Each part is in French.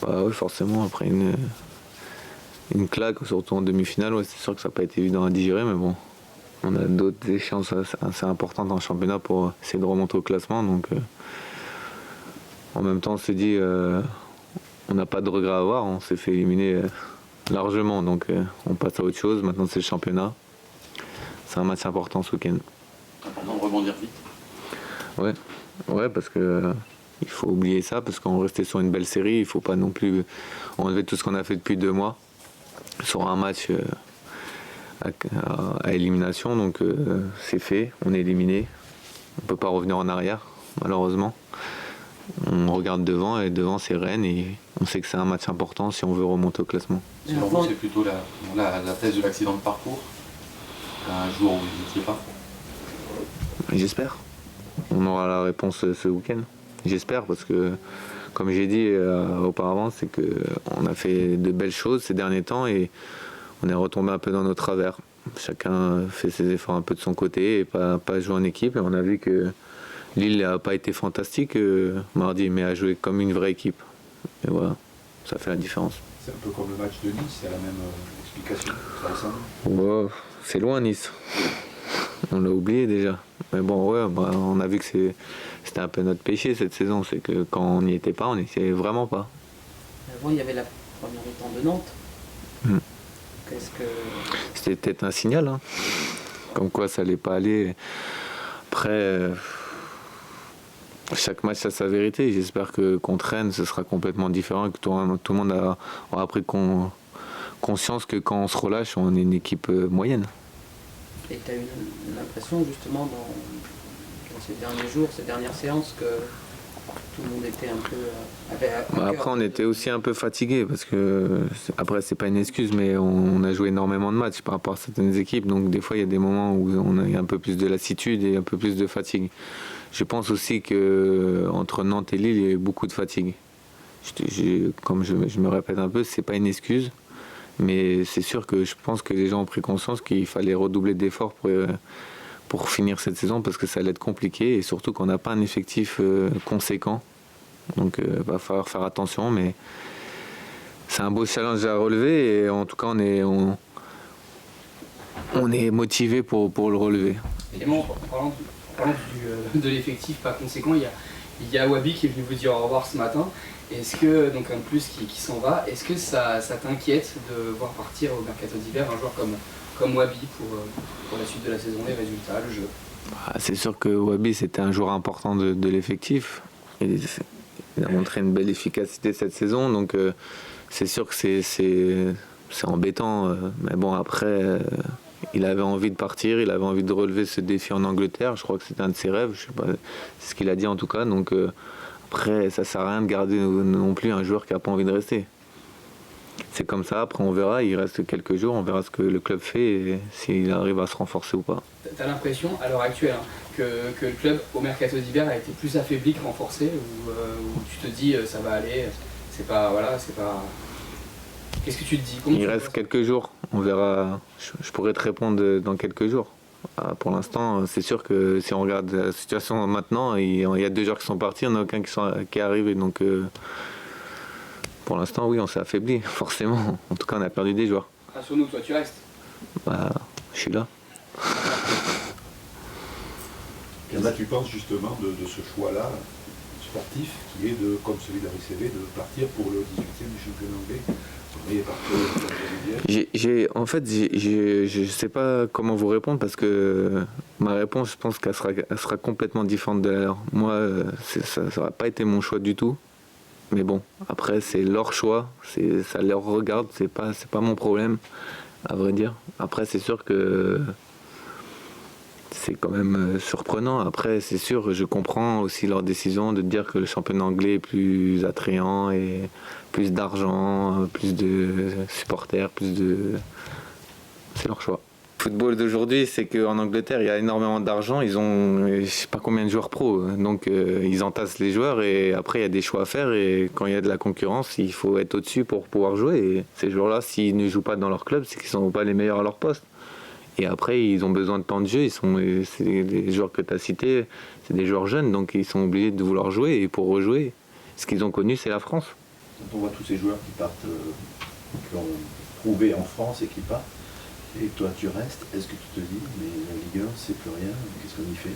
Bah oui, forcément, après une claque, surtout en demi-finale, ouais, c'est sûr que ça n'a pas été évident à digérer, mais bon, on a d'autres échéances assez importantes dans le championnat pour essayer de remonter au classement. Donc en même temps, on s'est dit, on n'a pas de regret à avoir, on s'est fait éliminer largement, donc on passe à autre chose. Maintenant, c'est le championnat. C'est un match important ce week-end. Important de rebondir vite. Ouais, parce que il faut oublier ça, parce qu'on restait sur une belle série, il faut pas non plus enlever tout ce qu'on a fait depuis 2 mois sur un match à élimination, donc c'est fait, on est éliminé, on peut pas revenir en arrière, malheureusement. On regarde devant, et devant c'est Rennes, et on sait que c'est un match important si on veut remonter au classement. Selon vous, c'est plutôt la thèse de l'accident de parcours, un jour où vous n'étiez pas? J'espère. On aura la réponse ce week-end. J'espère, parce que, comme j'ai dit auparavant, c'est qu'on a fait de belles choses ces derniers temps et on est retombé un peu dans nos travers. Chacun fait ses efforts un peu de son côté et pas jouer en équipe. Et on a vu que Lille n'a pas été fantastique mardi, mais a joué comme une vraie équipe. Et voilà, ça fait la différence. C'est un peu comme le match de Nice, c'est la même explication, ça ressemble. Bon, c'est loin Nice. On l'a oublié déjà. Mais bon, ouais, bah, on a vu que c'était un peu notre péché cette saison. C'est que quand on n'y était pas, on n'y était vraiment pas. Avant, il y avait la première mi-temps de Nantes. Qu'est-ce que... C'était peut-être un signal, hein. Comme quoi ça allait pas aller. Après, chaque match a sa vérité. J'espère que contre Rennes, ce sera complètement différent et que tout le monde aura pris conscience que quand on se relâche, on est une équipe moyenne. Et tu as eu l'impression justement dans ces derniers jours, ces dernières séances, que tout le monde était un peu... Après, on était aussi un peu fatigué parce que, après, c'est pas une excuse, mais on a joué énormément de matchs par rapport à certaines équipes. Donc, des fois, il y a des moments où on a un peu plus de lassitude et un peu plus de fatigue. Je pense aussi qu'entre Nantes et Lille, il y a eu beaucoup de fatigue. Comme je me répète un peu, c'est pas une excuse. Mais c'est sûr que je pense que les gens ont pris conscience qu'il fallait redoubler d'efforts pour finir cette saison parce que ça allait être compliqué et surtout qu'on n'a pas un effectif conséquent. Donc il va falloir faire attention, mais c'est un beau challenge à relever et en tout cas on est motivé pour le relever. Élément, en parlant de l'effectif pas conséquent, il y a Wabi qui est venu vous dire au revoir ce matin. Est-ce que, donc un plus qui s'en va, est-ce que ça t'inquiète de voir partir au mercato d'hiver un joueur comme Wabi pour la suite de la saison, les résultats, le jeu? C'est sûr que Wabi c'était un joueur important de l'effectif. Il a montré une belle efficacité cette saison, donc c'est sûr que c'est embêtant. Mais bon, après, il avait envie de partir, il avait envie de relever ce défi en Angleterre. Je crois que c'était un de ses rêves, je sais pas, c'est ce qu'il a dit en tout cas. Donc après, ça sert à rien de garder non plus un joueur qui n'a pas envie de rester. C'est comme ça, après on verra, il reste quelques jours, on verra ce que le club fait et s'il arrive à se renforcer ou pas. Tu as l'impression, à l'heure actuelle, que le club au mercato d'hiver a été plus affaibli que renforcé, ou tu te dis ça va aller, c'est pas... Qu'est-ce que tu te dis? Il reste quelques jours, on verra, je pourrais te répondre dans quelques jours. Pour l'instant, c'est sûr que si on regarde la situation maintenant, il y a 2 joueurs qui sont partis, il n'y en a aucun qui est arrivé. Donc pour l'instant, oui, on s'est affaibli, forcément. En tout cas, on a perdu des joueurs. Rassure-nous, toi tu restes. Bah, je suis là. Et là, tu penses justement de ce choix-là sportif qui est comme celui d'Aricévé, de partir pour le 18e du championnat anglais? En fait, je sais pas comment vous répondre parce que ma réponse, je pense qu'elle sera complètement différente de la leur. Moi, ça n'aura pas été mon choix du tout. Mais bon, après, c'est leur choix, ça leur regarde, c'est pas mon problème, à vrai dire. Après, c'est sûr que c'est quand même surprenant. Après, c'est sûr, je comprends aussi leur décision de dire que le championnat anglais est plus attrayant et plus d'argent, plus de supporters, c'est leur choix. Le football d'aujourd'hui, c'est qu'en Angleterre, il y a énormément d'argent. Ils ont je sais pas combien de joueurs pro. Donc, ils entassent les joueurs et après, il y a des choix à faire. Et quand il y a de la concurrence, il faut être au-dessus pour pouvoir jouer. Et ces joueurs-là, s'ils ne jouent pas dans leur club, c'est qu'ils ne sont pas les meilleurs à leur poste. Et après, ils ont besoin de temps de jeu. C'est les joueurs que tu as cités, c'est des joueurs jeunes. Donc, ils sont obligés de vouloir jouer. Et pour rejouer, ce qu'ils ont connu, c'est la France. Quand on voit tous ces joueurs qui partent, qui ont prouvé en France et qui partent, et toi tu restes, est-ce que tu te dis, mais la Ligue 1, c'est plus rien, qu'est-ce qu'on y fait?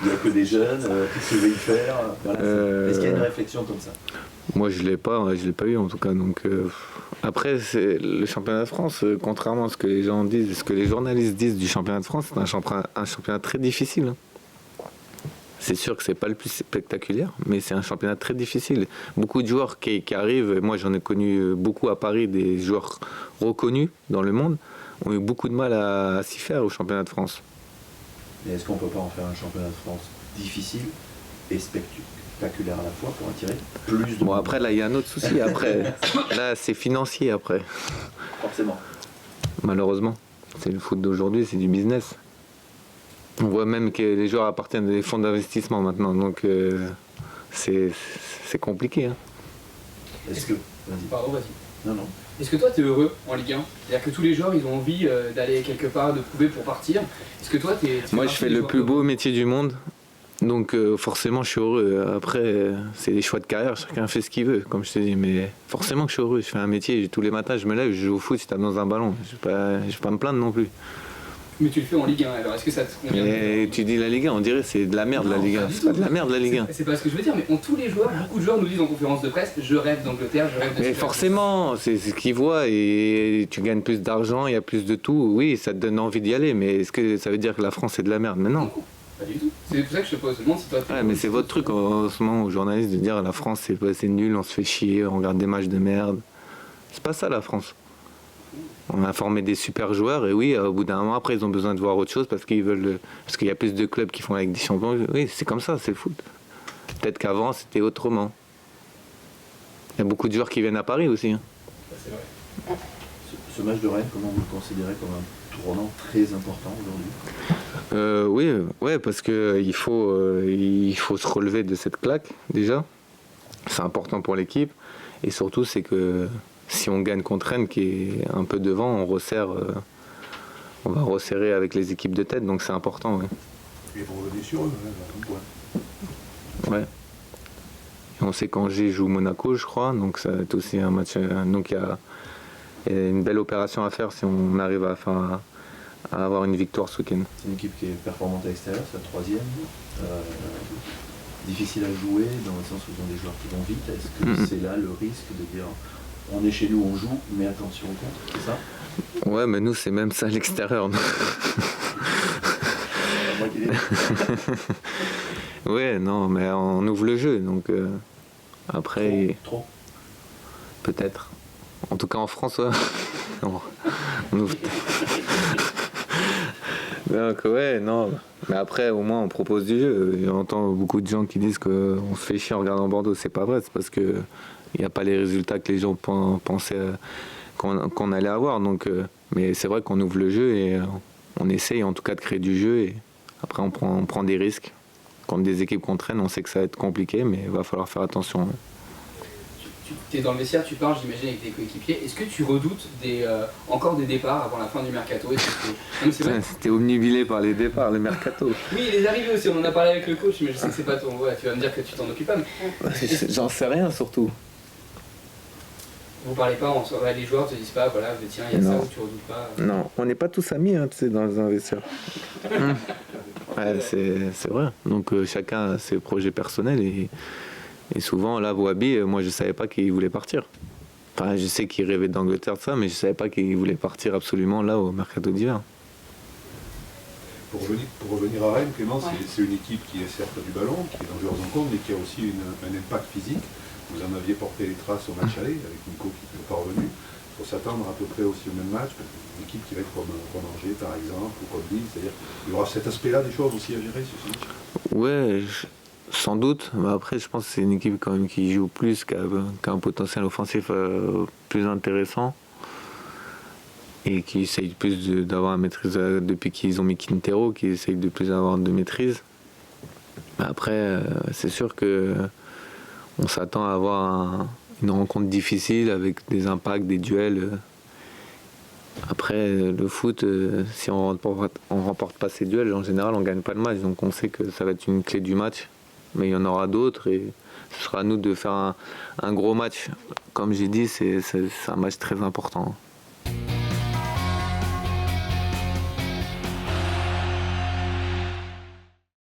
Il n'y a que des jeunes, qu'est-ce que je vais y faire? Voilà, est-ce qu'il y a une réflexion comme ça? Moi, je l'ai pas eu en tout cas. Donc, après, c'est le championnat de France, contrairement à ce que les gens disent, ce que les journalistes disent du championnat de France, c'est un championnat très difficile. Hein. C'est sûr que c'est pas le plus spectaculaire, mais c'est un championnat très difficile. Beaucoup de joueurs qui arrivent, moi j'en ai connu beaucoup à Paris, des joueurs reconnus dans le monde, ont eu beaucoup de mal à s'y faire au championnat de France. Mais est-ce qu'on ne peut pas en faire un championnat de France difficile et spectaculaire à la fois pour attirer plus de... Bon, après là il y a un autre souci, après là c'est financier après. Forcément. Malheureusement, c'est le foot d'aujourd'hui, c'est du business. On voit même que les joueurs appartiennent à des fonds d'investissement maintenant, donc c'est compliqué. Hein. Est-ce que... Vas-y. Pardon, vas-y. Non, non. Est-ce que toi, tu es heureux en Ligue 1? C'est-à-dire que tous les joueurs, ils ont envie d'aller quelque part, de prouver pour partir. Est-ce que toi, Moi, je fais le plus beau métier du monde, donc forcément, je suis heureux. Après, c'est des choix de carrière, chacun fait ce qu'il veut, comme je te dis. Mais forcément que je suis heureux. Je fais un métier, tous les matins, je me lève, je joue au foot, je tape dans un ballon. Je vais pas me plaindre non plus. Mais tu le fais en Ligue 1, alors est-ce que ça te convient? Et tu dis la Ligue 1, on dirait c'est de la merde Non, la Ligue 1. pas du C'est pas tout. de la merde la Ligue 1. C'est pas ce que je veux dire, mais tous les joueurs, beaucoup de joueurs nous disent en conférence de presse, je rêve d'Angleterre, je rêve de... Mais forcément, c'est ce qu'ils voient et tu gagnes plus d'argent, il y a plus de tout. Oui, ça te donne envie d'y aller, mais est-ce que ça veut dire que la France est de la merde? Mais non. Pas du tout. C'est pour ça que je te pose. Je me demande si toi... Ouais, mais c'est votre truc en ce moment aux journalistes de dire la France c'est nul, on se fait chier, on regarde des matchs de merde. C'est pas ça la France. On a formé des super joueurs et oui, au bout d'un moment, après, ils ont besoin de voir autre chose parce qu'il y a plus de clubs qui font la Ligue des Champions. Oui, c'est comme ça, c'est le foot. Peut-être qu'avant, c'était autrement. Il y a beaucoup de joueurs qui viennent à Paris aussi. Hein. C'est vrai. Ce match de Rennes, comment vous le considérez comme un tournant très important aujourd'hui? Oui, ouais, parce qu'il faut se relever de cette claque, déjà. C'est important pour l'équipe. Et surtout, c'est que si on gagne contre Rennes, qui est un peu devant, on va resserrer avec les équipes de tête, donc c'est important. Ouais. Et vous revenez sur eux, un point. Ouais. Et on sait qu'Angers joue Monaco, je crois, donc ça va être aussi un match. Donc il y a une belle opération à faire si on arrive à avoir une victoire ce week-end. C'est une équipe qui est performante à l'extérieur, c'est la troisième. Difficile à jouer dans le sens où ils ont des joueurs qui vont vite. Est-ce que c'est là le risque de dire on est chez nous, on joue, mais attention au contre, c'est ça? Ouais, mais nous c'est même ça à l'extérieur. Moi qui l'ai dit. Ouais, non, mais on ouvre le jeu, donc après Trop. peut-être. En tout cas en France, ouais. On ouvre. Donc ouais, non. Mais après, au moins, on propose du jeu. J'entends beaucoup de gens qui disent qu'on se fait chier en regardant Bordeaux. C'est pas vrai, c'est parce que il n'y a pas les résultats que les gens pensaient qu'on allait avoir. Donc, mais c'est vrai qu'on ouvre le jeu et on essaye en tout cas de créer du jeu. Et après, on prend des risques. Contre des équipes qu'on traîne, on sait que ça va être compliqué, mais il va falloir faire attention. Ouais. Tu es dans le vestiaire, tu parles, j'imagine, avec tes coéquipiers. Est-ce que tu redoutes encore des départs avant la fin du mercato? C'était omnibilé par les départs, le mercato. Oui, les arrivées aussi, on en a parlé avec le coach, mais je sais que c'est pas ton. Ouais, tu vas me dire que tu t'en occupes pas. Mais... J'en sais rien surtout. Vous parlez pas, les joueurs te disent pas, voilà, tiens, il y a ça ou tu redoutes pas. Non, on n'est pas tous amis, hein, tu sais, dans les vestiaires. Ouais, c'est vrai. Donc chacun a ses projets personnels et souvent, là, Wabi, moi je savais pas qu'il voulait partir. Enfin, je sais qu'il rêvait d'Angleterre, de ça, mais je savais pas qu'il voulait partir absolument là au mercato d'hiver. Pour revenir à Rennes, Clément, c'est une équipe qui est certes du ballon, qui est dangereuse en compte, mais qui a aussi un impact physique. Vous en aviez porté les traces au match aller, avec Nico qui n'est pas revenu. Il faut s'attendre à peu près aussi au même match. Une équipe qui va être comme Angers, par exemple, ou comme Lille. C'est-à-dire qu'il y aura cet aspect-là des choses aussi à gérer sur ce match. Ouais, sans doute. Mais après, je pense que c'est une équipe quand même qui joue plus, qui a un potentiel offensif plus intéressant. Et qui essaye plus d'avoir une maîtrise depuis qu'ils ont mis Quintero, qui essaye de plus avoir de maîtrise. Mais après, c'est sûr que on s'attend à avoir une rencontre difficile avec des impacts, des duels. Après, le foot, si on remporte pas ces duels, en général, on gagne pas le match. Donc on sait que ça va être une clé du match. Mais il y en aura d'autres et ce sera à nous de faire un gros match. Comme j'ai dit, c'est un match très important.